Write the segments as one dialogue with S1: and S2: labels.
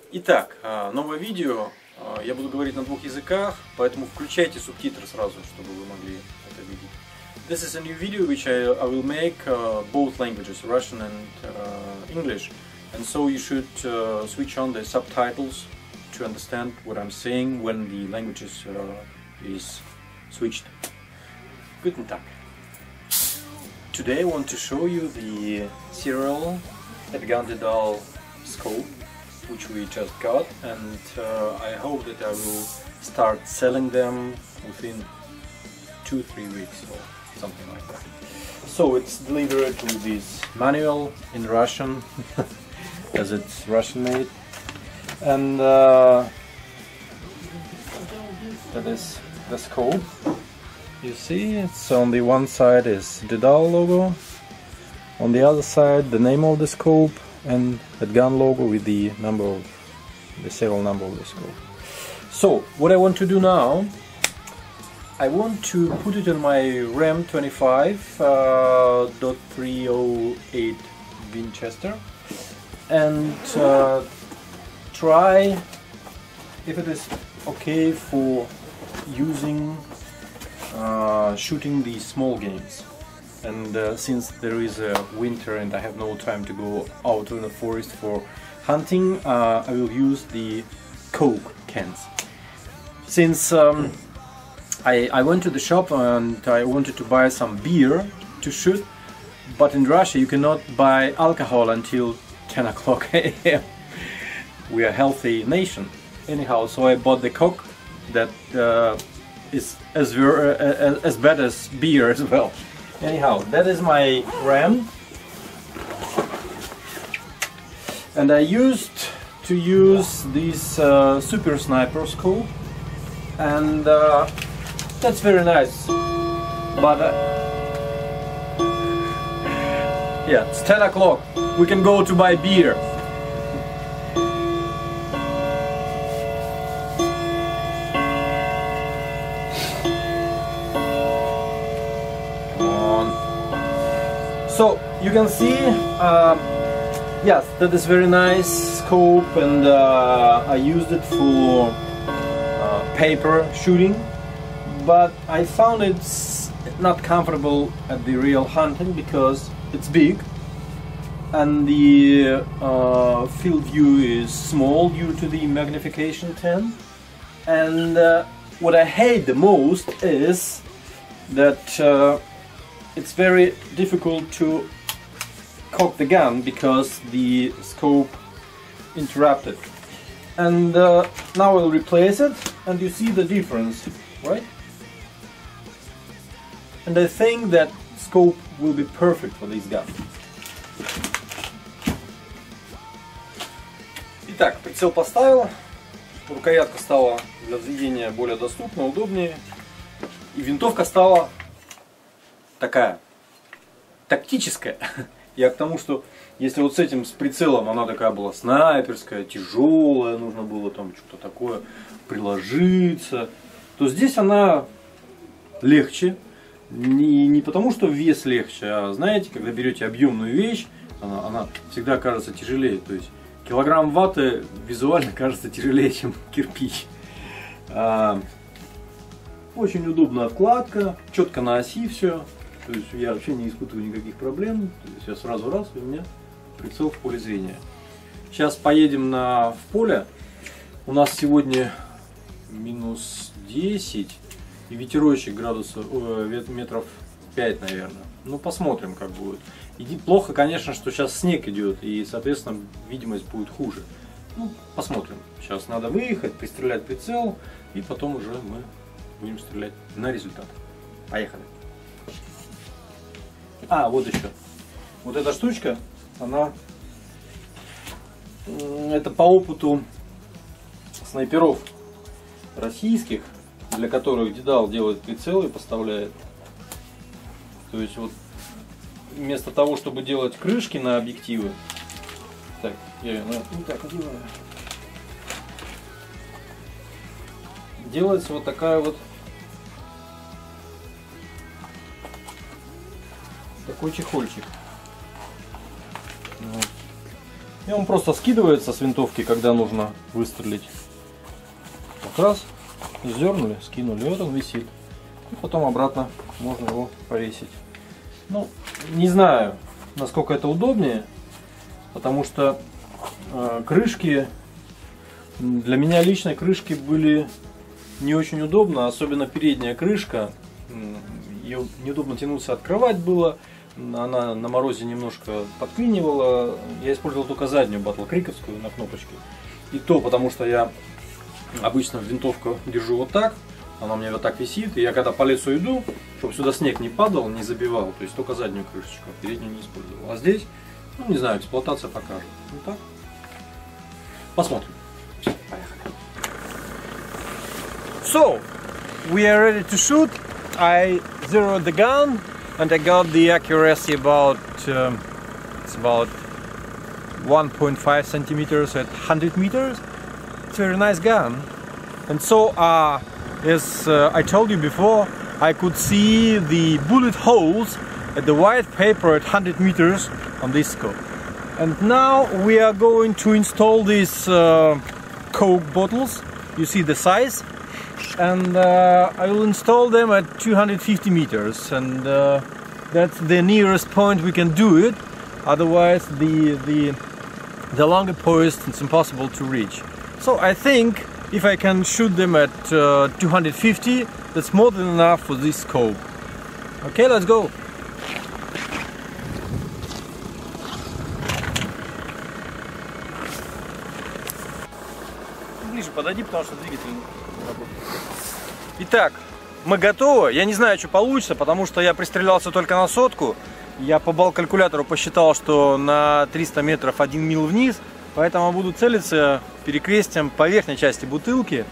S1: Итак, новое видео. Я буду говорить на двух языках, поэтому включайте субтитры сразу, чтобы вы могли это видеть. This is a new video which I will make both languages, Russian and English, and so you should switch on the subtitles to understand what I'm saying when the language is switched. Guten Tag. Today I want to show you the serial Edgand Dedal scope, which we just got, and I hope that I will start selling them within 2-3 weeks or something like that. So it's delivered with this manual in Russian, as it's Russian made, and that is the scope. You see, it's on the one side is Dedal logo, on the other side the name of the scope, and Edgand logo with the serial number of the scope. So what I want to do now, I want to put it on my RAM 25.308 Winchester and try if it is okay for using shooting these small games. And since there is a winter and I have no time to go out in the forest for hunting, I will use the Coke cans. Since I went to the shop and I wanted to buy some beer to shoot, but in Russia you cannot buy alcohol until 10 o'clock a.m. We are a healthy nation. Anyhow, so I bought the Coke that is as bad as beer as well. Anyhow, that is my RAM, and I used to use this Super Sniper scope, and that's very nice, but yeah, it's 10 o'clock, we can go to buy beer. So you can see, yes, that is very nice scope, and I used it for paper shooting, but I found it's not comfortable at the real hunting because it's big and the field view is small due to the magnification 10, and what I hate the most is that it's very difficult to cock the gun because the scope interrupted. And now I'll replace it, and you see the difference, right? And I think that scope will be perfect for this gun. Итак, прицел поставил, рукоятка стала для взведения более доступна, удобнее, и винтовка стала такая тактическая. Я к тому, что если вот с этим, с прицелом, она такая была снайперская, тяжелая, нужно было там что-то такое приложиться, то здесь она легче. Не потому, что вес легче, а знаете, когда берете объемную вещь, она всегда кажется тяжелее. То есть килограмм ваты визуально кажется тяжелее, чем кирпич. Очень удобная откладка, четко на оси все. То есть я вообще не испытываю никаких проблем. То есть я сразу раз, и у меня прицел в поле зрения. Сейчас поедем в поле. У нас сегодня минус 10 и ветерочек метров 5, наверное. Ну, посмотрим, как будет. И плохо, конечно, что сейчас снег идет, и, соответственно, видимость будет хуже. Ну, посмотрим. Сейчас надо выехать, пристрелять прицел, и потом уже мы будем стрелять на результат. Поехали. Вот еще. Вот эта штучка, это по опыту снайперов российских, для которых Dedal делает прицелы и поставляет. То есть вот вместо того, чтобы делать крышки на объективы, так, я ее так одеваю, делается вот такая вот, такой чехольчик. Вот.
S2: И он просто скидывается с винтовки, когда нужно выстрелить. Вот раз, сдернули, скинули, вот он висит. И потом обратно можно его повесить. Ну, не знаю, насколько это удобнее, потому что крышки, для меня лично крышки были не очень удобно, особенно передняя крышка. Ее неудобно тянуться, открывать было. Она на морозе немножко подклинивала. Я использовал только заднюю батл-криковскую на кнопочке. И то потому, что я обычно винтовку держу вот так. Она у меня вот так висит. И я когда по лесу иду, чтобы сюда снег не падал, не забивал. То есть только заднюю крышечку, переднюю не использовал. А здесь, ну не знаю, эксплуатация покажет. Вот так. Посмотрим. Поехали.
S3: So, we are ready to shoot. I zeroed the gun and I got the accuracy about it's about 1.5 centimeters at 100 meters. It's a very nice gun. And so, as I told you before, I could see the bullet holes at the white paper at 100 meters on this scope. And now we are going to install these Coke bottles. You see the size. And I will install them at 250 meters, and that's the nearest point we can do it. Otherwise, the longer post it's impossible to reach. So I think if I can shoot them at 250, that's more than enough for this scope. Okay, let's go.
S2: Ближе подойди, потому что двигатель работает. Итак, мы готовы. Я не знаю, что получится, потому что я пристрелялся только на сотку. Я по балл-калькулятору посчитал, что на 300 метров 1 мил вниз. Поэтому буду целиться перекрестием по верхней части бутылки.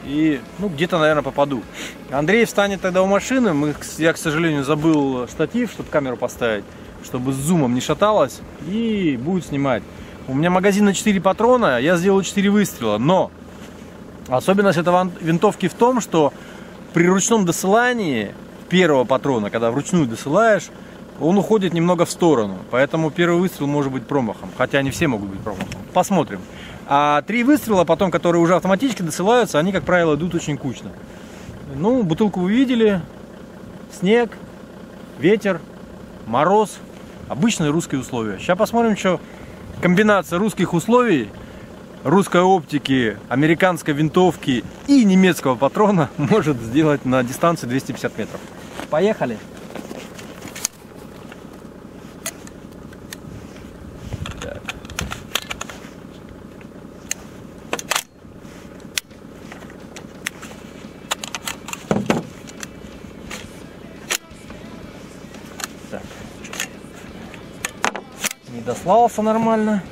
S2: И, ну, где-то, наверное, попаду. Андрей встанет тогда у машины. Я, к сожалению, забыл штатив, чтобы камеру поставить, чтобы с зумом не шаталось. И будет снимать. У меня магазин на 4 патрона. Я сделал 4 выстрела. Но особенность этой винтовки в том, что при ручном досылании первого патрона, когда вручную досылаешь, он уходит немного в сторону. Поэтому первый выстрел может быть промахом. Хотя они все могут быть промахом. Посмотрим. А 3 выстрела потом, которые уже автоматически досылаются, они, как правило, идут очень кучно. Ну, бутылку вы видели. Снег, ветер, мороз. Обычные русские условия. Сейчас посмотрим, что комбинация русских условий, русской оптики, американской винтовки и немецкого патрона может сделать на дистанции 250 метров. Поехали! Так. Так. Не дослался нормально.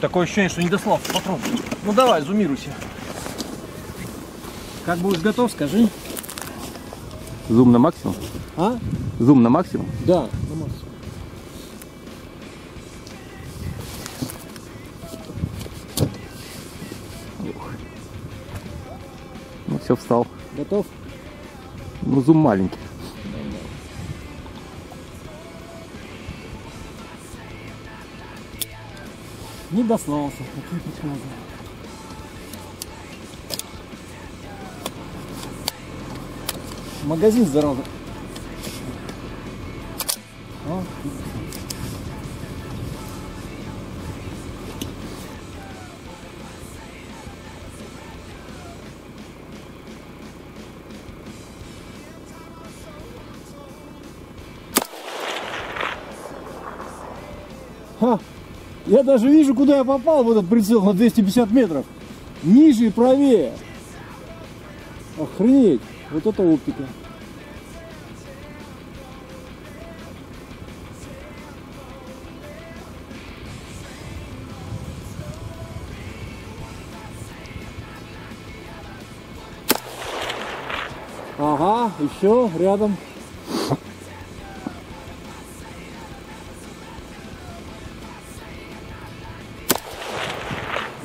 S2: Такое ощущение, что не дослался патрон. Ну давай, зумируйся. Как будешь готов, скажи.
S4: Зум на максимум?
S2: А?
S4: Зум на максимум?
S2: Да, на максимум.
S4: Ну все, встал.
S2: Готов?
S4: Ну зум маленький.
S2: Не дослался. Какие приказы. Магазин, зараза. О. Ха! Я даже вижу, куда я попал в этот прицел на 250 метров. Ниже и правее. Охренеть. Вот это оптика. Ага, еще рядом.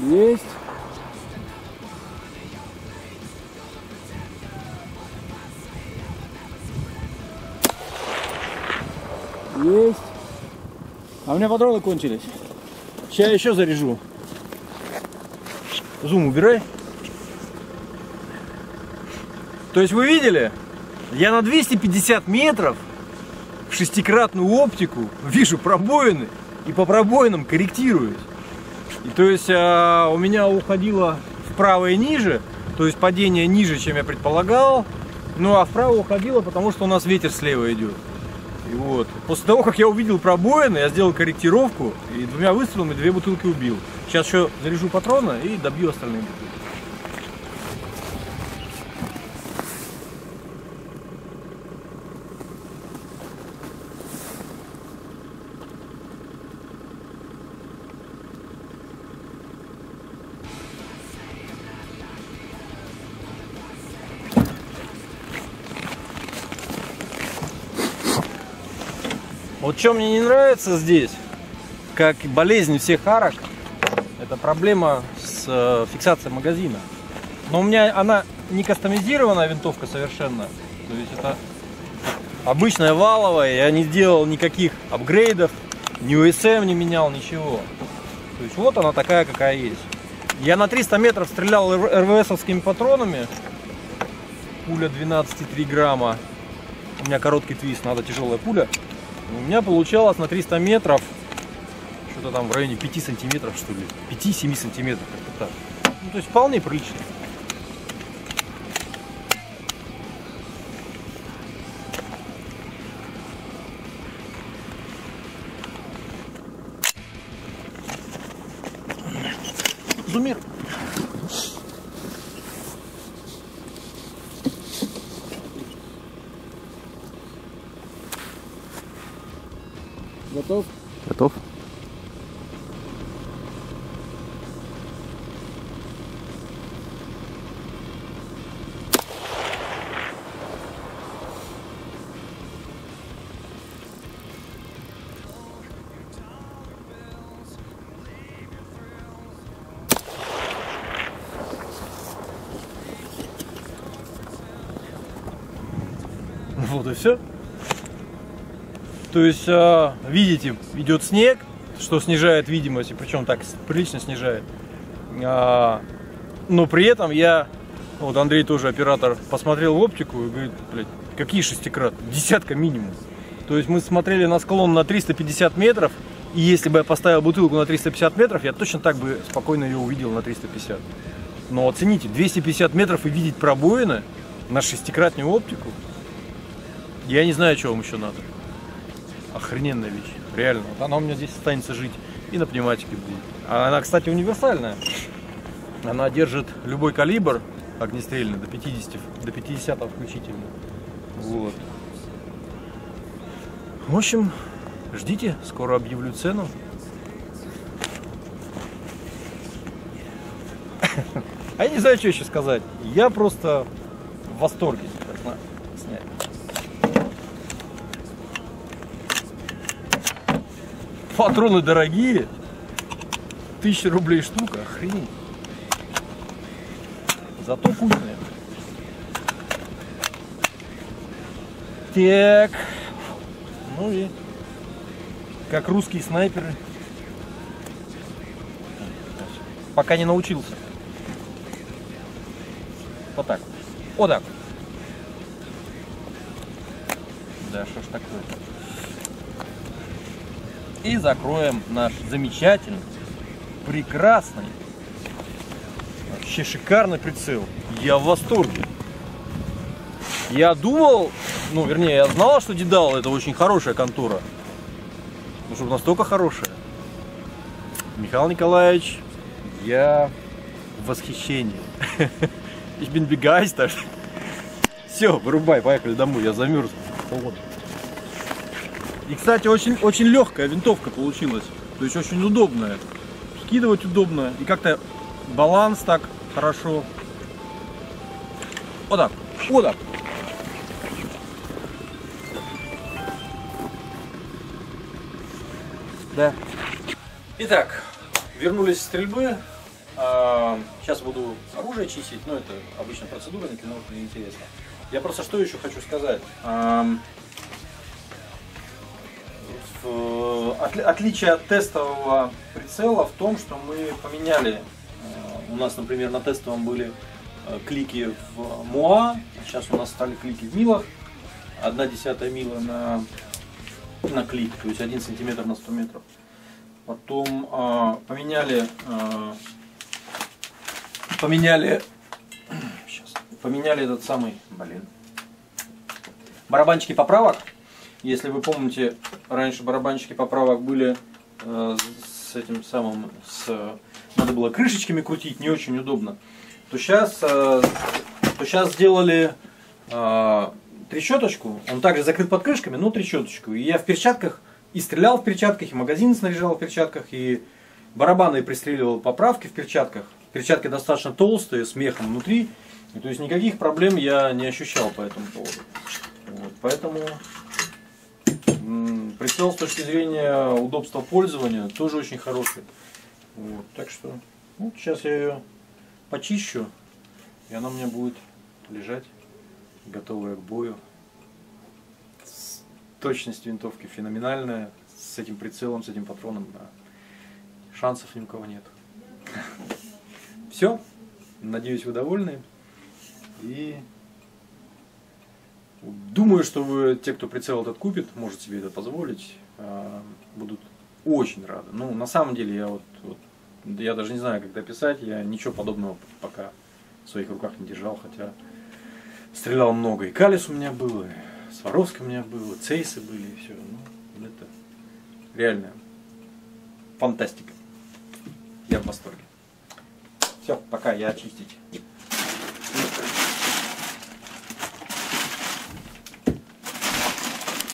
S2: Есть. Есть. А у меня патроны кончились. Сейчас еще заряжу. Зум убирай. То есть вы видели? Я на 250 метров в шестикратную оптику вижу пробоины и по пробоинам корректируюсь. И то есть у меня уходило вправо и ниже, то есть падение ниже, чем я предполагал. Ну а вправо уходило, потому что у нас ветер слева идет. И вот. После того, как я увидел пробоины, я сделал корректировку и 2 выстрелами 2 бутылки убил. Сейчас еще заряжу патроны и добью остальные бутылки. Вот что мне не нравится здесь, как болезнь всех арок, это проблема с фиксацией магазина. Но у меня она не кастомизированная винтовка совершенно. То есть это обычная валовая, я не делал никаких апгрейдов, ни USM не менял, ничего. То есть вот она такая, какая есть. Я на 300 метров стрелял РВСовскими патронами. Пуля 12,3 грамма. У меня короткий твист, надо тяжелая пуля. У меня получалось на 300 метров, что-то там в районе 5 сантиметров, что ли, 5-7 сантиметров, как-то так. Ну, то есть вполне прилично. Зумир. Готов?
S4: Готов?
S2: Вот и все. То есть, видите, идет снег, что снижает видимость, и причем так прилично снижает. Но при этом вот Андрей тоже оператор, посмотрел в оптику и говорит, блядь, какие шестикрат? Десятка минимум. То есть мы смотрели на склон на 350 метров, и если бы я поставил бутылку на 350 метров, я точно так бы спокойно ее увидел на 350. Но оцените, 250 метров и видеть пробоины на шестикратную оптику, я не знаю, чего вам еще надо. Охрененная вещь, реально. Вот она у меня здесь останется жить и на пневматике будет. А она, кстати, универсальная. Она держит любой калибр огнестрельный до 50 включительно. Вот. В общем, ждите, скоро объявлю цену. А я не знаю, что еще сказать. Я просто в восторге. Снять. Патроны дорогие, 1000 рублей штука, охренеть. Зато вкусные. Так, ну и как русские снайперы. Пока не научился. Вот так. Вот так. Да, что ж такое. И закроем наш замечательный, прекрасный, вообще шикарный прицел. Я в восторге. Я думал, ну вернее, я знал, что Дедал это очень хорошая контора. Ну, чтобы настолько хорошая. Михаил Николаевич, я в восхищении. Ich bin begeistert. Все, вырубай, поехали домой, я замерз. И, кстати, очень легкая винтовка получилась. То есть очень удобная. Скидывать удобно. И как-то баланс так хорошо. Вот так. Вот так. Да. Итак, вернулись с стрельбы.
S1: Сейчас буду оружие чистить, но это обычная процедура, никому не интересно. Я просто что еще хочу сказать. Отличие от тестового прицела в том, что мы поменяли, у нас, например, на тестовом были клики в МУА, сейчас у нас стали клики в милах, 1/10 мила на клик, то есть 1 сантиметр на 100 метров. Потом поменяли этот самый, барабанчики поправок. Если вы помните, раньше барабанчики поправок были с этим самым, надо было крышечками крутить, не очень удобно. То сейчас сделали трещоточку, он также закрыт под крышками, но трещоточку. И я в перчатках и стрелял в перчатках, и магазин снаряжал в перчатках, и барабаны пристреливал поправки в перчатках. Перчатки достаточно толстые, с мехом внутри. И, то есть никаких проблем я не ощущал по этому поводу. Вот, поэтому прицел с точки зрения удобства пользования тоже очень хороший. Вот, так что вот, сейчас я ее почищу, и она у меня будет лежать, готовая к бою. Точность винтовки феноменальная, с этим прицелом, с этим патроном, да. Шансов ни у кого нет. Все, надеюсь, вы довольны. И думаю, что вы, те, кто прицел этот купит, может себе это позволить, будут очень рады. Ну, на самом деле, я даже не знаю, как это описать, я ничего подобного пока в своих руках не держал, хотя стрелял много. И Калис у меня был, и Сваровский у меня был, и Цейсы были, и все. Ну, это реально фантастика. Я в восторге. Все, пока, я очистить.